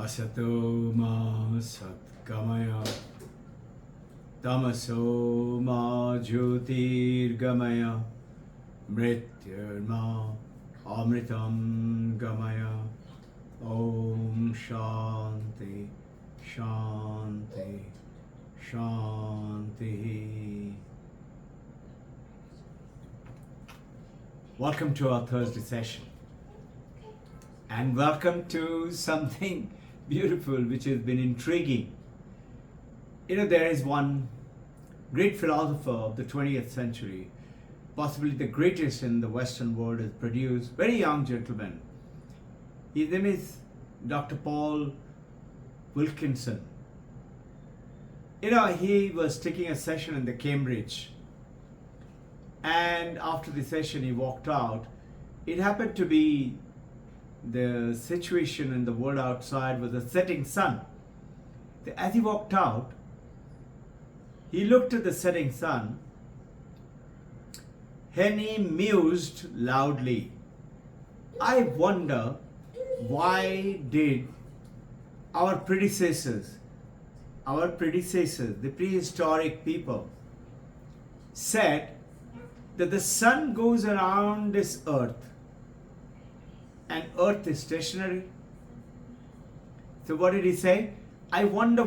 Asato ma satgamaya tamaso ma jyotirgamaya mrityurma amritam gamaya. Om Shanti Shanti Shanti. Welcome to our Thursday session, and welcome to something beautiful which has been intriguing. There is one great philosopher of the 20th century, possibly the greatest in the Western world, has produced, very young gentleman. His name is Dr. Paul Wilkinson. He was taking a session in the Cambridge, and after the session he walked out. It happened to be the situation in the world outside was a setting sun. As he walked out, he looked at the setting sun and he mused loudly. I wonder, why did our predecessors, the prehistoric people, said that the sun goes around this earth and earth is stationary? So what did he say? I wonder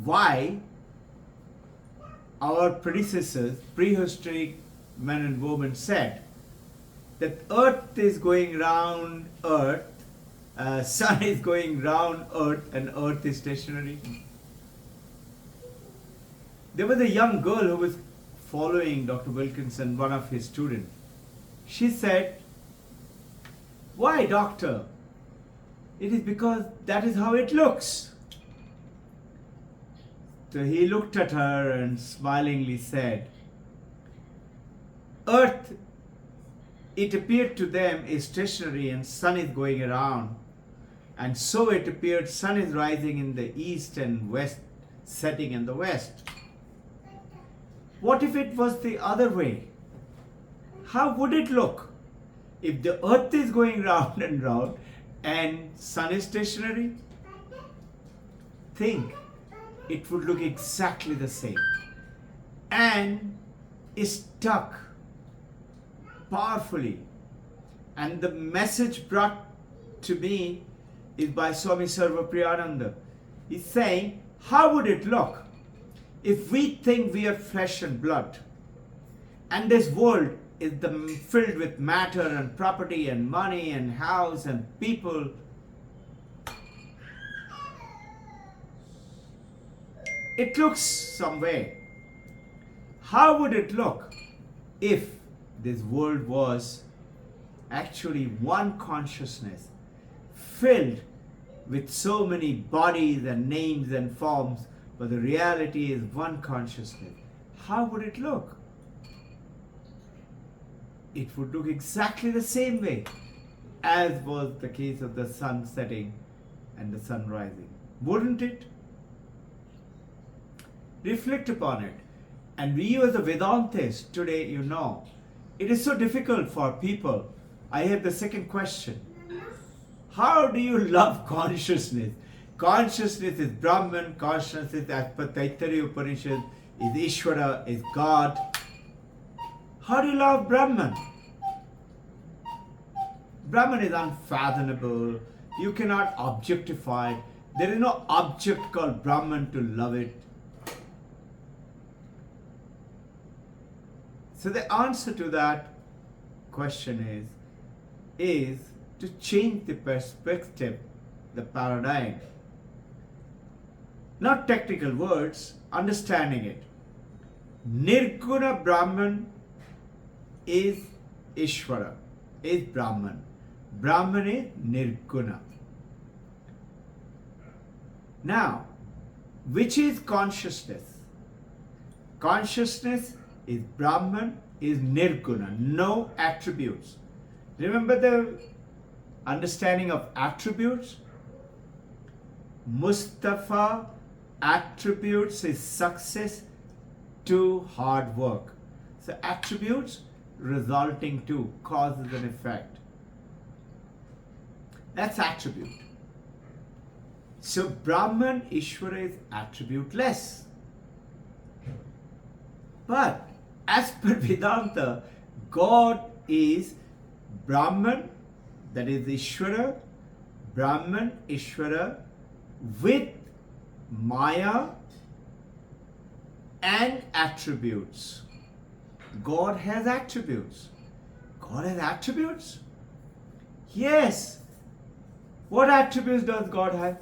why our predecessors, prehistoric men and women, said that earth is going round earth, sun is going round earth and earth is stationary. There was a young girl who was following Dr. Wilkinson, one of his students. She said, "Why, doctor? It is because that is how it looks." So he looked at her and smilingly said, "Earth, it appeared to them, is stationary and sun is going around. And so it appeared sun is rising in the east and west, setting in the west. What if it was the other way? How would it look? If the earth is going round and round and sun is stationary? Think, it would look exactly the same." And it stuck powerfully. And the message brought to me is by Swami Sarvapriyananda. He's saying, how would it look if we think we are flesh and blood, and this world is filled with matter and property and money and house and people? It looks some way. How would it look if this world was actually one consciousness, filled with so many bodies and names and forms, but the reality is one consciousness? How would it look? It would look exactly the same way as was the case of the sun setting and the sun rising, wouldn't it? Reflect upon it. And we as a Vedantist today, it is so difficult for people. I have the second question. How do you love consciousness? Consciousness is Brahman, consciousness as per Taittiriya Upanishad is Ishwara, is God. How do you love Brahman? Brahman is unfathomable. You cannot objectify it. There is no object called Brahman to love it. So the answer to that question is to change the perspective, the paradigm. Not technical words, understanding it. Nirguna Brahman is Ishwara, is Brahman. Brahman is Nirguna. Now, which is consciousness? Consciousness is Brahman, is Nirguna, no attributes. Remember the understanding of attributes? Mustafa attributes his success to hard work. So attributes resulting to causes and effect. That's attribute. So Brahman, Ishwara is attributeless. But as per Vedanta, God is Brahman, that is Ishwara, Brahman, Ishwara with Maya and attributes. God has attributes. God has attributes? Yes. What attributes does God have?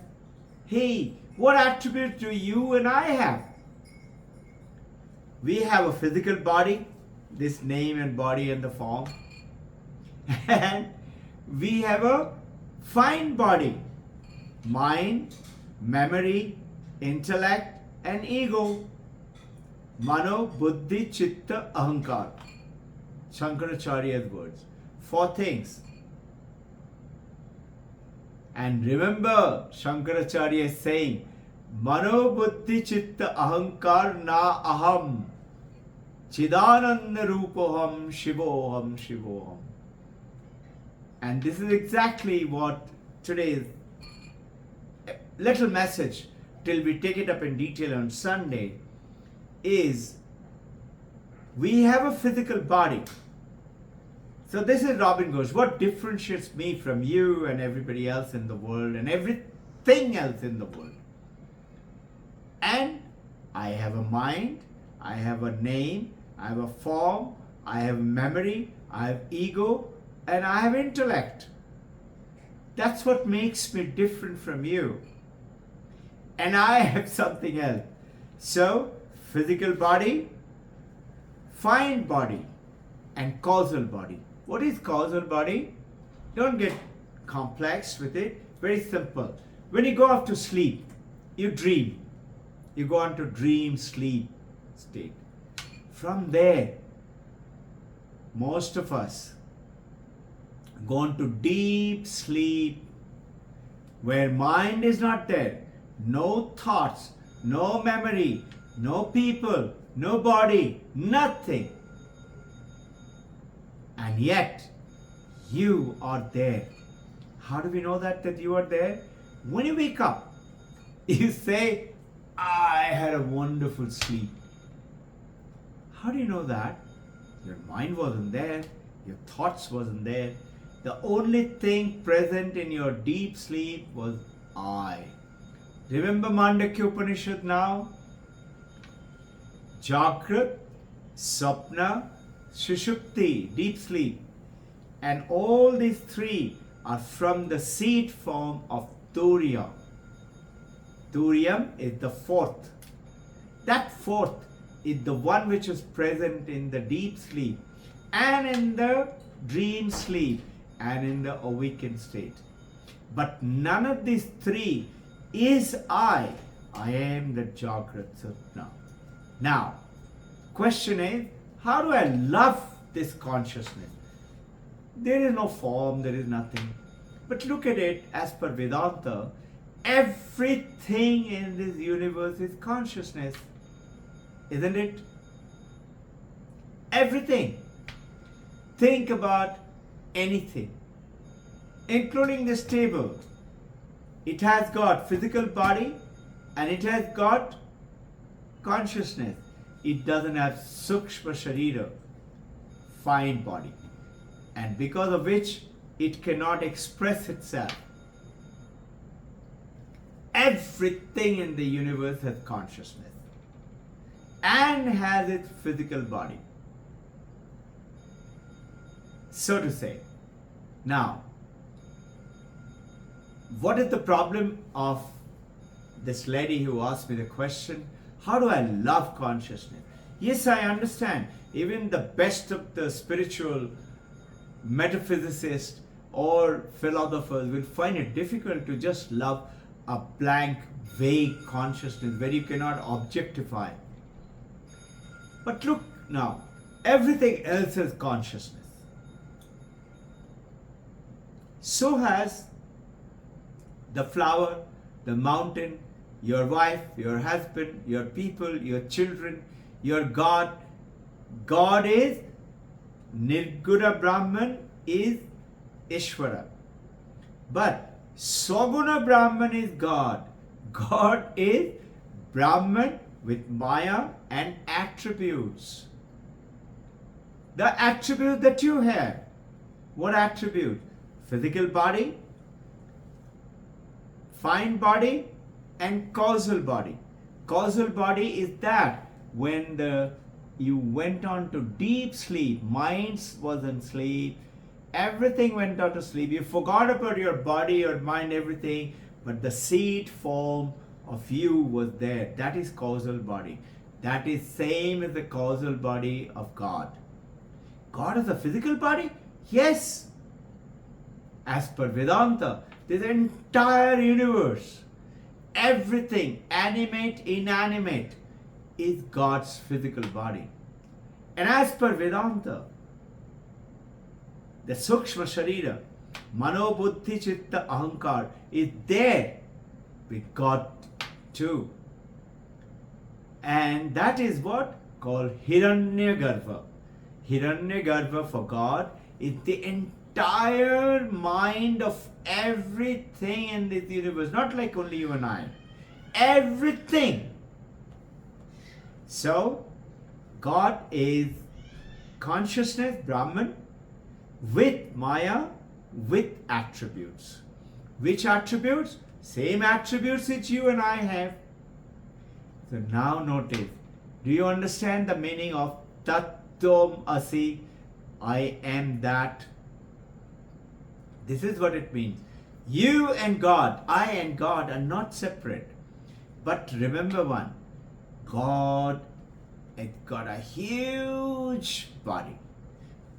Hey, what attributes do you and I have? We have a physical body, this name and body and the form. And we have a fine body, mind, memory, intellect and ego. Mano, buddhi, chitta, ahankar. Shankaracharya's words. 4 things. And remember, Shankaracharya is saying, Mano, buddhi, chitta, ahankar, na aham. Chidananda rupoham, shivoham, shivoham. And this is exactly what today's little message, till we take it up in detail on Sunday, is we have a physical body. So this is Robbin Ghosh. What differentiates me from you and everybody else in the world and everything else in the world? And I have a mind, I have a name, I have a form, I have memory, I have ego, and I have intellect. That's what makes me different from you. And I have something else. So, physical body, fine body, and causal body. What is causal body? Don't get complex with it. Very simple. When you go off to sleep, you dream. You go on to dream sleep state. From there, most of us go on to deep sleep where mind is not there. No thoughts, no memory, no people, no body, nothing. And yet, you are there. How do we know that you are there? When you wake up, you say, I had a wonderful sleep. How do you know that? Your mind wasn't there. Your thoughts wasn't there. The only thing present in your deep sleep was I. Remember Mandakya Upanishad now? Jagrat, Sapna, Sushupti, deep sleep. And all these 3 are from the seed form of Turiya. Turiyam is the 4th. That 4th is the one which is present in the deep sleep and in the dream sleep and in the awakened state. But none of these 3 is I. I am the Jagrat Sapna. Now, question is, how do I love this consciousness? There is no form, there is nothing. But look at it as per Vedanta, everything in this universe is consciousness. Isn't it? Everything. Think about anything, including this table. It has got physical body and it has got consciousness. It doesn't have Sukshma Sharira, fine body. And because of which it cannot express itself. Everything in the universe has consciousness and has its physical body, so to say. Now, what is the problem of this lady who asked me the question, how do I love consciousness? Yes, I understand. Even the best of the spiritual metaphysicists or philosophers will find it difficult to just love a blank, vague consciousness where you cannot objectify. But look now, everything else is consciousness. So has the flower, the mountain, your wife, your husband, your people, your children, your God. God is Nirguna Brahman is Ishwara. But Saguna Brahman is God. God is Brahman with Maya and attributes. The attribute that you have. What attribute? Physical body, fine body, and causal body. Causal body is that when you went on to deep sleep, mind was in sleep, everything went on to sleep. You forgot about your body, your mind, everything, but the seed form of you was there. That is causal body. That is same as the causal body of God. God has a physical body? Yes. As per Vedanta, this entire universe, everything, animate, inanimate, is God's physical body. And as per Vedanta, the Sukshma Sharira, Mano Buddhi Chitta Ahankar, is there with God too. And that is what called Hiranyagarbha. Hiranyagarbha for God is the entire mind of everything in this universe, not like only you and I. Everything. So, God is consciousness, Brahman, with Maya, with attributes. Which attributes? Same attributes which you and I have. So now notice, do you understand the meaning of Tattvam Asi? I am that. This is what it means. You and God, I and God are not separate. But remember one, God has got a huge body,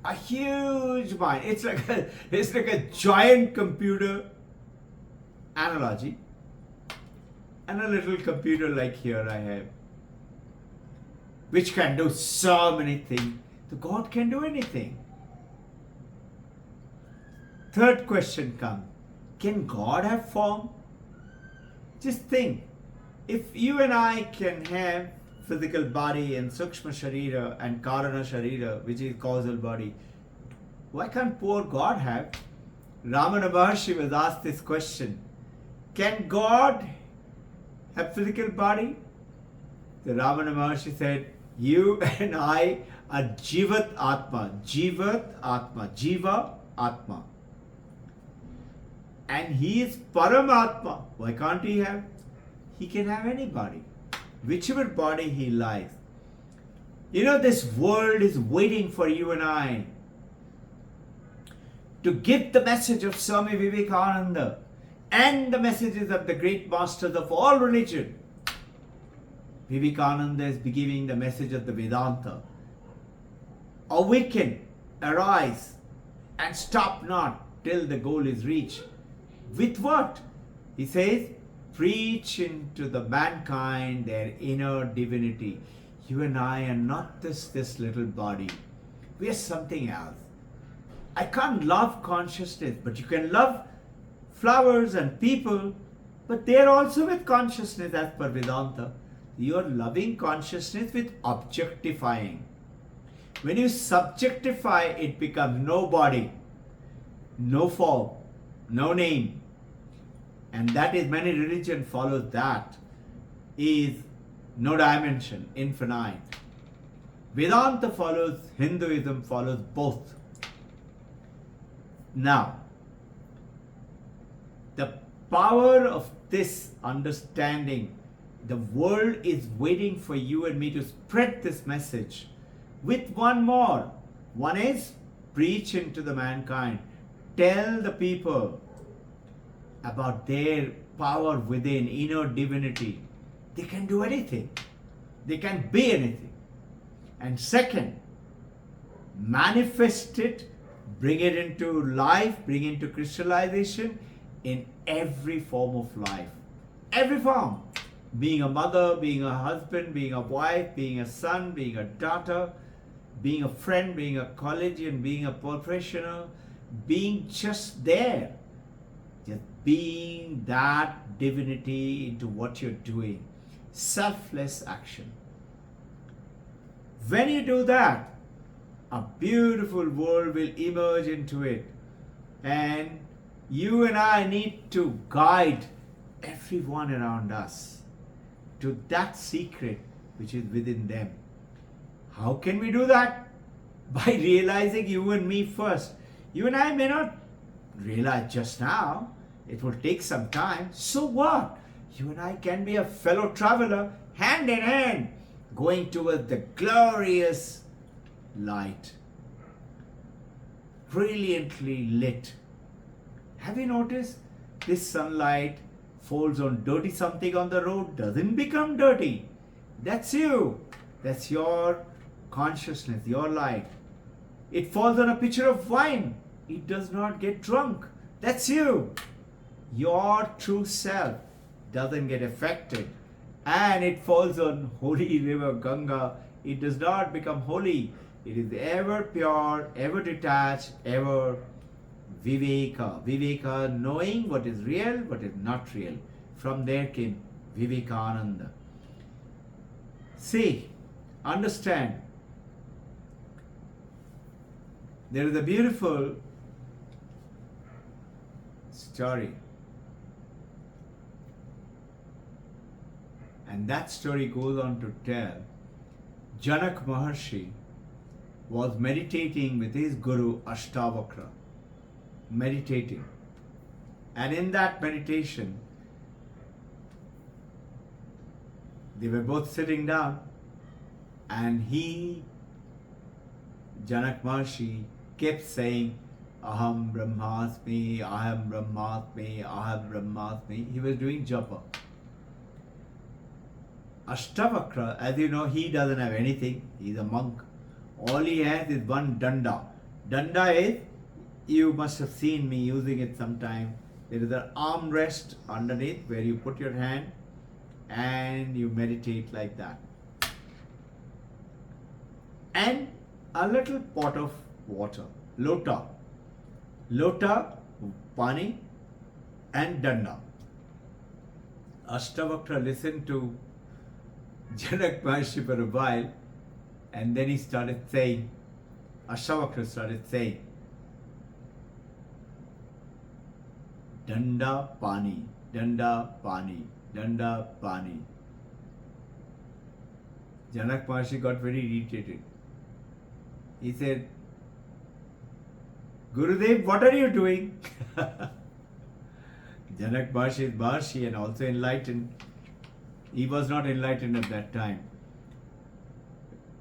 a huge mind. It's like a giant computer analogy, and a little computer like here I have, which can do so many things. So God can do anything. Third question comes, can God have form? Just think, if you and I can have physical body and Sukshma Sharira and Karana Sharira, which is causal body, why can't poor God have? Ramana Maharshi was asked this question, can God have physical body? The Ramana Maharshi said, you and I are Jivat Atma, Jivat Atma, Jiva Atma. And he is Paramatma. Why can't he have? He can have any body, whichever body he likes. You know, this world is waiting for you and I to give the message of Swami Vivekananda and the messages of the great masters of all religion. Vivekananda is giving the message of the Vedanta. Awaken, arise, and stop not till the goal is reached. With what? He says, preach into the mankind their inner divinity. You and I are not this little body. We are something else. I can't love consciousness, but you can love flowers and people, but they are also with consciousness as per Vedanta. You are loving consciousness with objectifying. When you subjectify, it becomes no body, no form, no name. And that is, many religion follows that, is no dimension, infinite. Vedanta follows, Hinduism follows both. Now, the power of this understanding, the world is waiting for you and me to spread this message with one more. One is, preach into the mankind. Tell the people about their power within, inner divinity. They can do anything. They can be anything. And second, manifest it, bring it into life, bring it into crystallization in every form of life. Every form. Being a mother, being a husband, being a wife, being a son, being a daughter, being a friend, being a collegian, being a professional, being just there. Just being that divinity into what you're doing. Selfless action. When you do that, a beautiful world will emerge into it. And you and I need to guide everyone around us to that secret which is within them. How can we do that? By realizing you and me first. You and I may not realize just now. It will take some time. So what? You and I can be a fellow traveler, hand in hand, going towards the glorious light, brilliantly lit. Have you noticed? This sunlight falls on dirty something on the road, doesn't become dirty. That's you. That's your consciousness, your light. It falls on a pitcher of wine. It does not get drunk. That's you. Your true self doesn't get affected. And it falls on holy river Ganga. It does not become holy. It is ever pure, ever detached, ever viveka. Viveka, knowing what is real, what is not real. From there came Vivekananda. See, understand. There is a beautiful story. And that story goes on to tell Janak Maharshi was meditating with his guru Ashtavakra. Meditating. And in that meditation, they were both sitting down, and Janak Maharshi, kept saying, Aham Brahmasmi, Aham Brahmasmi, Aham Brahmasmi. He was doing japa. Ashtavakra, as you know, he doesn't have anything. He's a monk. All he has is one danda. Danda is, you must have seen me using it sometime. There is an armrest underneath where you put your hand and you meditate like that. And a little pot of water, lota. Lota, pani, and danda. Ashtavakra listened to Janak Maharshi for a while, and then he started saying, Ashtavakra started saying, Danda pani, danda pani, danda pani. Janak Maharshi got very irritated. He said, Gurudev, what are you doing? Janak Maharshi is Maharshi and also enlightened. He was not enlightened at that time.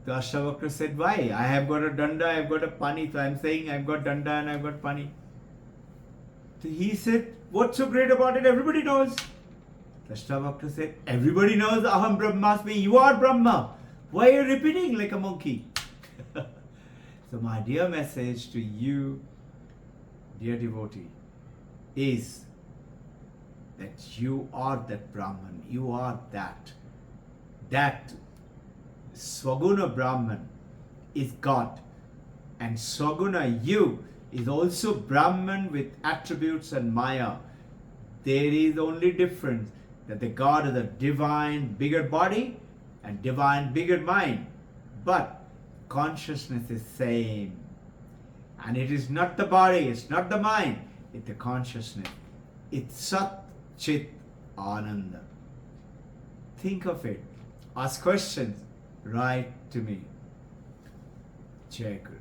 The Ashtavakra said, why? I have got a danda, I have got a pani, so I am saying I have got danda and I have got pani. So he said, what's so great about it? Everybody knows. The Ashtavakra said, everybody knows Aham Brahmasmi, you are Brahma. Why are you repeating like a monkey? So my dear message to you, dear devotee, is that you are that Brahman, you are that. That Swaguna Brahman is God, and Swaguna you is also Brahman with attributes and Maya. There is only difference that the God is a divine bigger body and divine bigger mind, but consciousness is same. And it is not the body, it's not the mind, it's the consciousness. It's Sat Chit Ananda. Think of it. Ask questions. Write to me. Jai Guru.